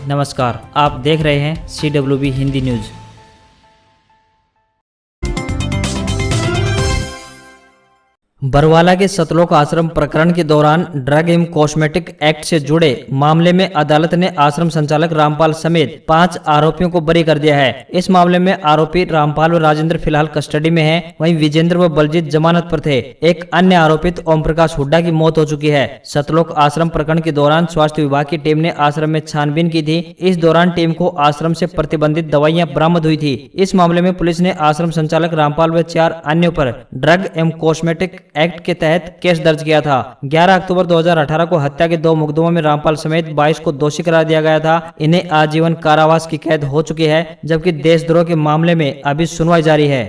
नमस्कार, आप देख रहे हैं CWB हिंदी न्यूज। बरवाला के सतलोक आश्रम प्रकरण के दौरान ड्रग एवं कॉस्मेटिक एक्ट से जुड़े मामले में अदालत ने आश्रम संचालक रामपाल समेत 5 आरोपियों को बरी कर दिया है। इस मामले में आरोपी रामपाल व राजेंद्र फिलहाल कस्टडी में हैं, वहीं विजेंद्र व बलजीत जमानत पर थे। एक अन्य आरोपित ओम प्रकाश हुड्डा की मौत हो चुकी है। सतलोक आश्रम प्रकरण के दौरान स्वास्थ्य विभाग की टीम ने आश्रम में छानबीन की थी। इस दौरान टीम को आश्रम से प्रतिबंधित दवाइयां बरामद हुई थी। इस मामले में पुलिस ने आश्रम संचालक रामपाल व 4 अन्यों पर ड्रग एवं कॉस्मेटिक एक्ट के तहत केस दर्ज किया था। 11 अक्टूबर 2018 को हत्या के 2 मुकदमों में रामपाल समेत 22 को दोषी करार दिया गया था। इन्हें आजीवन कारावास की कैद हो चुकी है, जबकि देशद्रोह के मामले में अभी सुनवाई जारी है।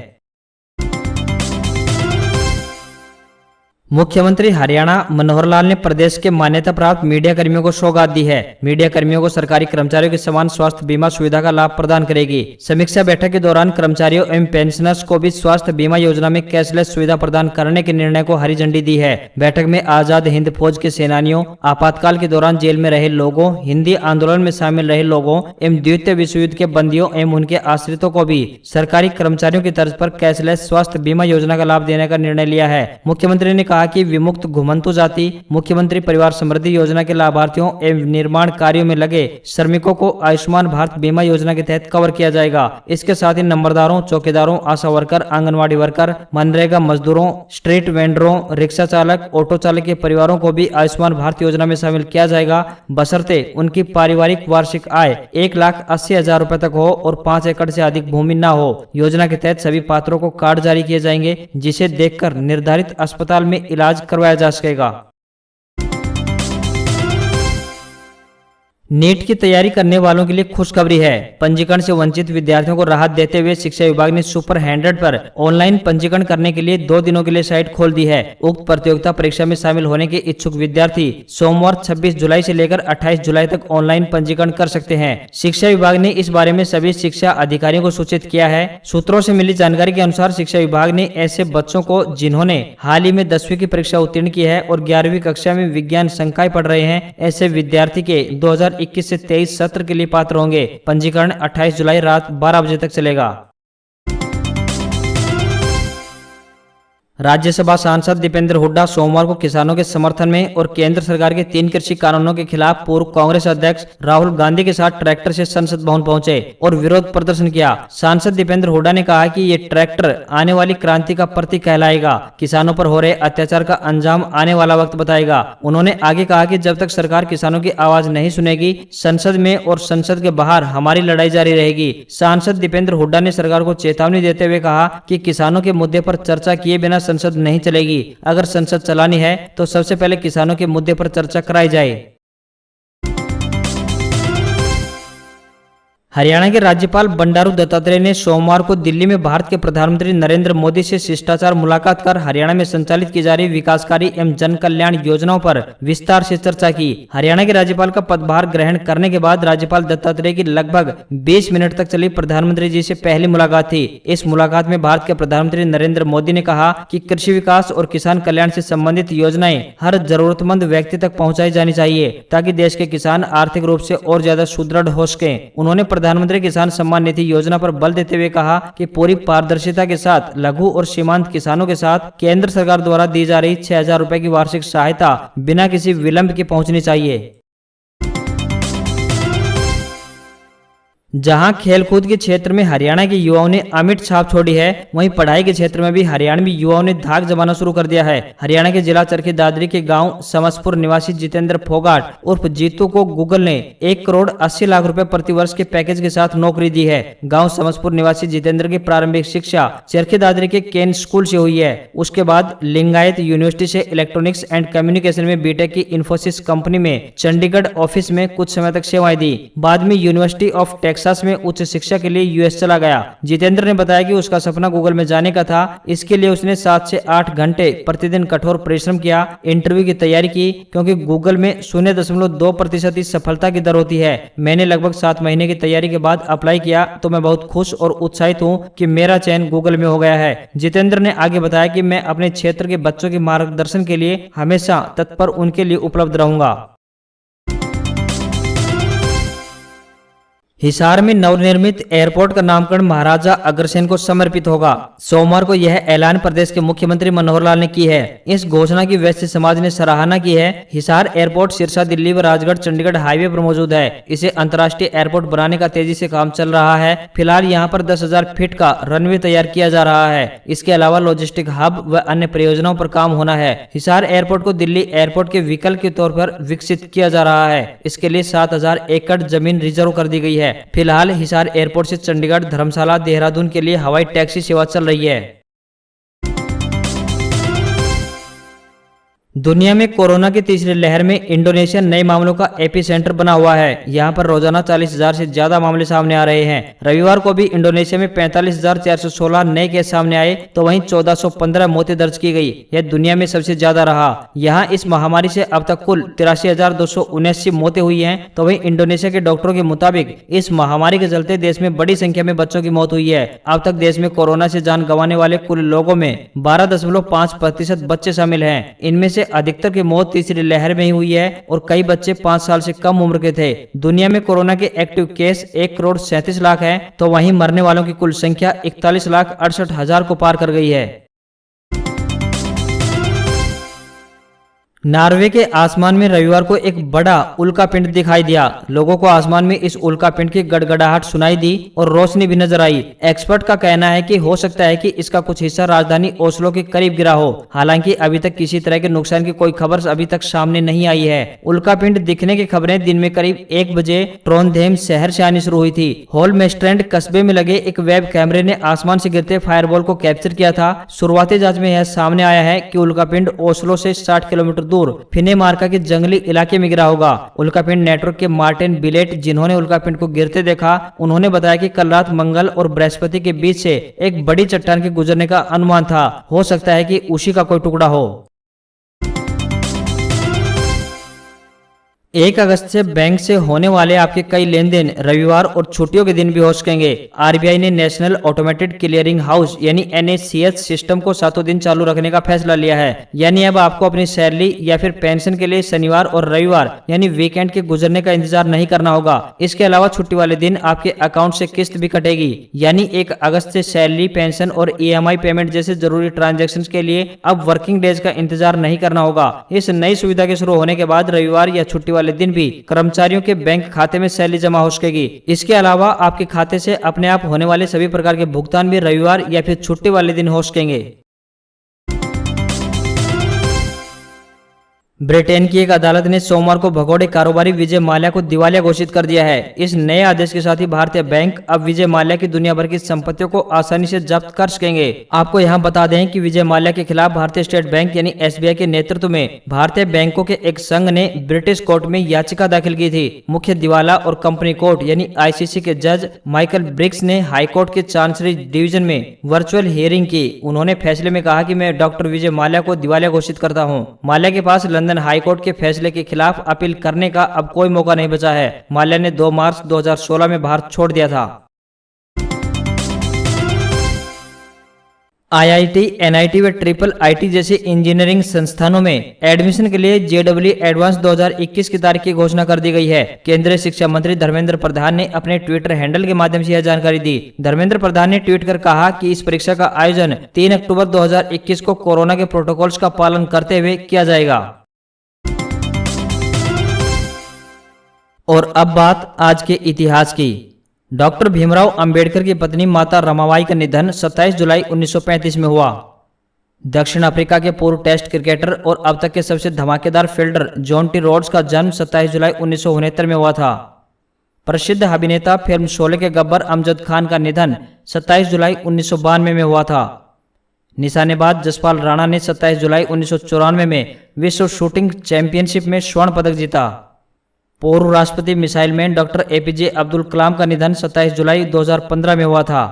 मुख्यमंत्री हरियाणा मनोहर लाल ने प्रदेश के मान्यता प्राप्त मीडिया कर्मियों को सौगात दी है। मीडिया कर्मियों को सरकारी कर्मचारियों के समान स्वास्थ्य बीमा सुविधा का लाभ प्रदान करेगी। समीक्षा बैठक के दौरान कर्मचारियों एवं पेंशनर्स को भी स्वास्थ्य बीमा योजना में कैशलेस सुविधा प्रदान करने के निर्णय को हरी झंडी दी है। बैठक में आजाद हिंद फौज के सेनानियों, आपातकाल के दौरान जेल में रहे लोगों, हिंदी आंदोलन में शामिल रहे लोगों एवं द्वितीय विश्व युद्ध के बंदियों एवं उनके आश्रितों को भी सरकारी कर्मचारियों की तर्ज पर कैशलेस स्वास्थ्य बीमा योजना का लाभ देने का निर्णय लिया है। मुख्यमंत्री ने कहा कि विमुक्त घुमंतु जाति मुख्यमंत्री परिवार समृद्धि योजना के लाभार्थियों एवं निर्माण कार्यों में लगे श्रमिकों को आयुष्मान भारत बीमा योजना के तहत कवर किया जाएगा। इसके साथ ही नंबरदारों, चौकीदारों, आशा वर्कर, आंगनवाड़ी वर्कर, मनरेगा मजदूरों, स्ट्रीट वेंडरों, रिक्शा चालक, ऑटो चालक के परिवारों को भी आयुष्मान भारत योजना में शामिल किया जाएगा, बशर्ते उनकी पारिवारिक वार्षिक आय 1,80,000 रुपए तक हो और 5 एकड़ से अधिक भूमि न हो। योजना के तहत सभी पात्रों को कार्ड जारी किए जाएंगे, जिसे देखकर निर्धारित अस्पताल में इलाज करवाया जा सकेगा। नीट की तैयारी करने वालों के लिए खुशखबरी है। पंजीकरण से वंचित विद्यार्थियों को राहत देते हुए शिक्षा विभाग ने सुपर 100 पर ऑनलाइन पंजीकरण करने के लिए 2 दिनों के लिए साइट खोल दी है। उक्त प्रतियोगिता परीक्षा में शामिल होने के इच्छुक विद्यार्थी सोमवार 26 जुलाई से लेकर 28 जुलाई तक ऑनलाइन पंजीकरण कर सकते हैं। शिक्षा विभाग ने इस बारे में सभी शिक्षा अधिकारियों को सूचित किया है। सूत्रों से मिली जानकारी के अनुसार शिक्षा विभाग ने ऐसे बच्चों को जिन्होंने हाल ही में 10वीं की परीक्षा उत्तीर्ण की है और 11वीं कक्षा में विज्ञान संकाय पढ़ रहे हैं, ऐसे विद्यार्थी के 2021 से 23 सत्र के लिए पात्र होंगे। पंजीकरण 28 जुलाई रात 12 बजे तक चलेगा। राज्यसभा सांसद दीपेंद्र हुड्डा सोमवार को किसानों के समर्थन में और केंद्र सरकार के 3 कृषि कानूनों के खिलाफ पूर्व कांग्रेस अध्यक्ष राहुल गांधी के साथ ट्रैक्टर से संसद भवन पहुंचे और विरोध प्रदर्शन किया। सांसद दीपेंद्र हुड्डा ने कहा कि ये ट्रैक्टर आने वाली क्रांति का प्रतीक कहलाएगा, किसानों पर हो रहे अत्याचार का अंजाम आने वाला वक्त बताएगा। उन्होंने आगे कहा कि जब तक सरकार किसानों की आवाज नहीं सुनेगी, संसद में और संसद के बाहर हमारी लड़ाई जारी रहेगी। सांसद दीपेंद्र हुड्डा ने सरकार को चेतावनी देते हुए कहा कि किसानों के मुद्दे पर चर्चा किए बिना संसद नहीं चलेगी। अगर संसद चलानी है तो सबसे पहले किसानों के मुद्दे पर चर्चा कराई जाए। हरियाणा के राज्यपाल बंडारू दत्तात्रेय ने सोमवार को दिल्ली में भारत के प्रधानमंत्री नरेंद्र मोदी से शिष्टाचार मुलाकात कर हरियाणा में संचालित की जा रही विकासकारी एवं जन कल्याण योजनाओं पर विस्तार से चर्चा की। हरियाणा के राज्यपाल का पदभार ग्रहण करने के बाद राज्यपाल दत्तात्रेय की लगभग 20 मिनट तक चली प्रधानमंत्री जी से पहली मुलाकात थी। इस मुलाकात में भारत के प्रधानमंत्री नरेंद्र मोदी ने कहा कि कृषि विकास और किसान कल्याण से संबंधित योजनाएं हर जरूरतमंद व्यक्ति तक पहुँचाई जानी चाहिए, ताकि देश के किसान आर्थिक रूप से और ज्यादा सुदृढ़ हो सके। उन्होंने प्रधानमंत्री किसान सम्मान निधि योजना पर बल देते हुए कहा कि पूरी पारदर्शिता के साथ लघु और सीमांत किसानों के साथ केंद्र सरकार द्वारा दी जा रही 6,000 रुपए की वार्षिक सहायता बिना किसी विलंब के पहुंचनी चाहिए। जहां खेलकूद के क्षेत्र में हरियाणा के युवाओं ने अमिट छाप छोड़ी है, वहीं पढ़ाई के क्षेत्र में भी हरियाणवी युवाओं ने धाक जमाना शुरू कर दिया है। हरियाणा के जिला चरखी दादरी के गांव समसपुर निवासी जितेंद्र फोगाट उर्फ जीतू को गूगल ने 1,80,00,000 रुपए प्रति वर्ष के पैकेज के साथ नौकरी दी है। गाँव समसपुर निवासी जितेंद्र की प्रारंभिक शिक्षा चरखी दादरी के केन स्कूल से हुई है। उसके बाद लिंगायत यूनिवर्सिटी से इलेक्ट्रॉनिक्स एंड कम्युनिकेशन में बीटेक की इन्फोसिस कंपनी में चंडीगढ़ ऑफिस में कुछ समय तक सेवाएं दी। बाद में यूनिवर्सिटी ऑफ टेक्सास में उच्च शिक्षा के लिए यूएस चला गया। जितेंद्र ने बताया कि उसका सपना गूगल में जाने का था। इसके लिए उसने 7 से 8 घंटे प्रतिदिन कठोर परिश्रम किया, इंटरव्यू की तैयारी की, क्योंकि गूगल में 0.2% ही सफलता की दर होती है। मैंने लगभग 7 महीने की तैयारी के बाद अप्लाई किया तो मैं बहुत खुश और उत्साहित हूँ कि मेरा चयन गूगल में हो गया है। जितेंद्र ने आगे बताया कि मैं अपने क्षेत्र के बच्चों के मार्गदर्शन के लिए हमेशा तत्पर उनके लिए उपलब्ध रहूंगा। हिसार में नवनिर्मित एयरपोर्ट का नामकरण महाराजा अग्रसेन को समर्पित होगा। सोमवार को यह ऐलान प्रदेश के मुख्यमंत्री मनोहर लाल ने की है। इस घोषणा की वैश्य समाज ने सराहना की है। हिसार एयरपोर्ट सिरसा, दिल्ली व राजगढ़ चंडीगढ़ हाईवे पर मौजूद है। इसे अंतर्राष्ट्रीय एयरपोर्ट बनाने का तेजी से काम चल रहा है। फिलहाल यहाँ पर 10,000 फीट का रनवे तैयार किया जा रहा है। इसके अलावा लॉजिस्टिक हब व अन्य परियोजनाओं पर काम होना है। हिसार एयरपोर्ट को दिल्ली एयरपोर्ट के विकल्प के तौर पर विकसित किया जा रहा है। इसके लिए 7,000 एकड़ जमीन रिजर्व कर दी गई है। फिलहाल हिसार एयरपोर्ट से चंडीगढ़, धर्मशाला, देहरादून के लिए हवाई टैक्सी सेवा चल रही है। दुनिया में कोरोना की तीसरी लहर में इंडोनेशिया नए मामलों का एपीसेंटर बना हुआ है। यहां पर रोजाना 40,000 से ज्यादा मामले सामने आ रहे हैं। रविवार को भी इंडोनेशिया में 45,416 नए केस सामने आए, तो वहीं 1415 मौतें दर्ज की गई। यह दुनिया में सबसे ज्यादा रहा। यहां इस महामारी से अब तक कुल 83,279 मौतें हुई हैं। तो वहीं इंडोनेशिया के डॉक्टरों के मुताबिक इस महामारी के चलते देश में बड़ी संख्या में बच्चों की मौत हुई है। अब तक देश में कोरोना से जान गंवाने वाले कुल लोगों में 12.5% बच्चे शामिल हैं। इनमें से अधिकतर की मौत तीसरी लहर में ही हुई है और कई बच्चे 5 साल से कम उम्र के थे। दुनिया में कोरोना के एक्टिव केस 1,37,00,000 हैं, तो वहीं मरने वालों की कुल संख्या 41,68,000 को पार कर गई है। नॉर्वे के आसमान में रविवार को एक बड़ा उल्कापिंड दिखाई दिया। लोगों को आसमान में इस उल्कापिंड की गड़गड़ाहट सुनाई दी और रोशनी भी नजर आई। एक्सपर्ट का कहना है कि हो सकता है कि इसका कुछ हिस्सा राजधानी ओस्लो के करीब गिरा हो। हालांकि अभी तक किसी तरह के नुकसान की कोई खबर अभी तक सामने नहीं आई है। उल्कापिंड दिखने की खबरें दिन में करीब 1 बजे ट्रोंडहेम शहर से आनी शुरू हुई थी। होलमेस्ट्रेंड कस्बे में लगे एक वेब कैमरे ने आसमान से गिरते फायरबॉल को कैप्चर किया था। शुरुआती जांच में यह सामने आया है कि उल्कापिंड ओस्लो से 60 किलोमीटर दूर फिनेमार्का के जंगली इलाके में गिरा होगा। उल्कापिंड नेटवर्क के मार्टिन बिलेट, जिन्होंने उल्कापिंड को गिरते देखा, उन्होंने बताया कि कल रात मंगल और बृहस्पति के बीच से एक बड़ी चट्टान के गुजरने का अनुमान था। हो सकता है कि उसी का कोई टुकड़ा हो। 1 अगस्त से बैंक से होने वाले आपके कई लेन देन रविवार और छुट्टियों के दिन भी हो सकेंगे। आरबीआई ने नेशनल ऑटोमेटेड क्लियरिंग हाउस यानी NACH सिस्टम को 7 दिन चालू रखने का फैसला लिया है। यानी अब आपको अपनी सैलरी या फिर पेंशन के लिए शनिवार और रविवार यानी वीकेंड के गुजरने का इंतजार नहीं करना होगा। इसके अलावा छुट्टी वाले दिन आपके अकाउंट से किस्त भी कटेगी। यानी 1 अगस्त से सैलरी, पेंशन और EMI पेमेंट जैसे जरूरी ट्रांजेक्शन के लिए अब वर्किंग डेज का इंतजार नहीं करना होगा। इस नई सुविधा के शुरू होने के बाद रविवार या छुट्टी वाले दिन भी कर्मचारियों के बैंक खाते में सैलरी जमा हो सकेगी। इसके अलावा आपके खाते से अपने आप होने वाले सभी प्रकार के भुगतान भी रविवार या फिर छुट्टी वाले दिन हो सकेंगे। ब्रिटेन की एक अदालत ने सोमवार को भगोड़े कारोबारी विजय माल्या को दिवालिया घोषित कर दिया है। इस नए आदेश के साथ ही भारतीय बैंक अब विजय माल्या की दुनिया भर की संपत्तियों को आसानी से जब्त कर सकेंगे। आपको यहां बता दें कि विजय माल्या के खिलाफ भारतीय स्टेट बैंक यानी SBI के नेतृत्व में भारतीय बैंकों के एक संघ ने ब्रिटिश कोर्ट में याचिका दाखिल की थी। मुख्य दिवाला और कंपनी कोर्ट यानी ICC के जज माइकल ब्रिक्स ने हाईकोर्ट के चांसरी डिवीजन में वर्चुअल हियरिंग की। उन्होंने फैसले में कहा कि मैं डॉक्टर विजय माल्या को दिवालिया घोषित करता हूं। माल्या के पास लंदन हाईकोर्ट के फैसले के खिलाफ अपील करने का अब कोई मौका नहीं बचा है। माल्या ने 2 मार्च 2016 में भारत छोड़ दिया था। IIT, NIT व IIIT जैसे इंजीनियरिंग संस्थानों में एडमिशन के लिए JEE एडवांस 2021 की तारीख की घोषणा कर दी गई है। केंद्रीय शिक्षा मंत्री धर्मेंद्र प्रधान ने अपने ट्विटर हैंडल के माध्यम से यह जानकारी दी। धर्मेंद्र प्रधान ने ट्वीट कर कहा कि इस परीक्षा का आयोजन 3 अक्टूबर 2021 को कोरोना के प्रोटोकॉल्स का पालन करते हुए किया जाएगा। और अब बात आज के इतिहास की। डॉक्टर भीमराव अंबेडकर की पत्नी माता रमाबाई का निधन 27 जुलाई 1935 में हुआ। दक्षिण अफ्रीका के पूर्व टेस्ट क्रिकेटर और अब तक के सबसे धमाकेदार फील्डर जॉन टी रोड्स का जन्म 27 जुलाई 1969 में हुआ था। प्रसिद्ध अभिनेता फिल्म शोले के गब्बर अमजद खान का निधन 27 जुलाई 1992 में हुआ था। निशानेबाज जसपाल राणा ने 27 जुलाई 1994 में विश्व शूटिंग चैंपियनशिप में स्वर्ण पदक जीता। पूर्व राष्ट्रपति missile man doctor APJ Abdul Kalam का निधन 27 जुलाई 2015 में हुआ था।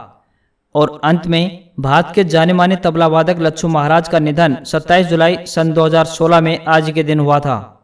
और अंत में भारत के जाने माने तबला वादक लच्छू महाराज का निधन 27 जुलाई सन 2016 में आज के दिन हुआ था।